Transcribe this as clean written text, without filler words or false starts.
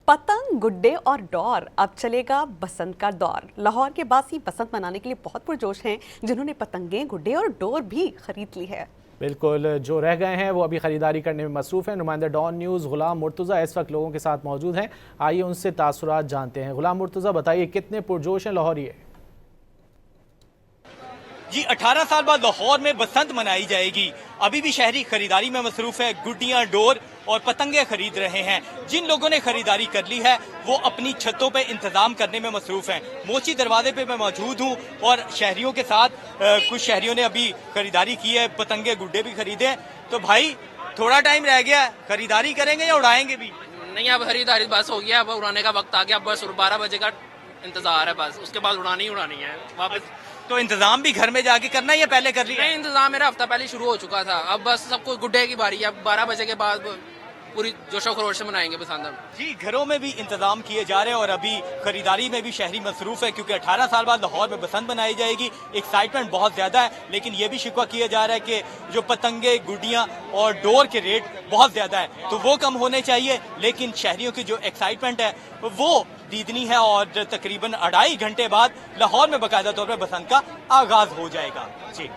पतंग, गुड्डे और डोर, अब चलेगा बसंत का दौर। लाहौर के बासी बसंत मनाने के लिए बहुत पुरजोश हैं, जिन्होंने पतंगे, गुड्डे और डोर भी खरीद ली है। बिल्कुल, जो रह गए हैं वो अभी खरीदारी करने में मसरूफ़ हैं। नुमाइंदा डॉन न्यूज़ गुलाम मुर्तज़ा इस वक्त लोगों के साथ मौजूद हैं। आइए उनसे तासुरात जानते हैं। गुलाम मुर्तज़ा, बताइए कितने पुरजोश हैं लाहौरी? जी 18 साल बाद लाहौर में बसंत मनाई जाएगी। अभी भी शहरी खरीदारी में मसरूफ है, गुड्डियां, डोर और पतंगे खरीद रहे हैं। जिन लोगों ने खरीदारी कर ली है वो अपनी छतों पे इंतजाम करने में मसरूफ हैं। मोची दरवाजे पे मैं मौजूद हूँ और शहरियों के साथ कुछ शहरियों ने अभी खरीदारी की है, पतंगे, गुड्डे भी खरीदे। तो भाई थोड़ा टाइम रह गया, खरीदारी करेंगे या उड़ाएंगे भी? नहीं, अब खरीदारी बस हो गया, अब उड़ाने का वक्त आ गया। बस 12 बजे का इंतजार है, बस उसके बाद उड़ानी ही उड़ानी है वापस। तो इंतजाम भी घर में जाके करना है या पहले कर लिया? नहीं, इंतजाम मेरा हफ्ता पहले शुरू हो चुका था। अब बस सबको गुड्डे की बारी है। अब 12 बजे के बाद पूरी जोशो खरोश से मनाएंगे बसंत। जी, घरों में भी इंतजाम किए जा रहे हैं और अभी खरीदारी में भी शहरी मसरूफ है, क्योंकि 18 साल बाद लाहौर में बसंत मनाई जाएगी। एक्साइटमेंट बहुत ज्यादा है, लेकिन ये भी शिकवा किया जा रहा है कि जो पतंगे, गुड्डियां और डोर के रेट बहुत ज्यादा है, तो वो कम होने चाहिए। लेकिन शहरियों की जो एक्साइटमेंट है वो दीदनी है और तकरीबन 2.5 घंटे बाद लाहौर में बाकायदा तौर पर बसंत का आगाज हो जाएगा। जी।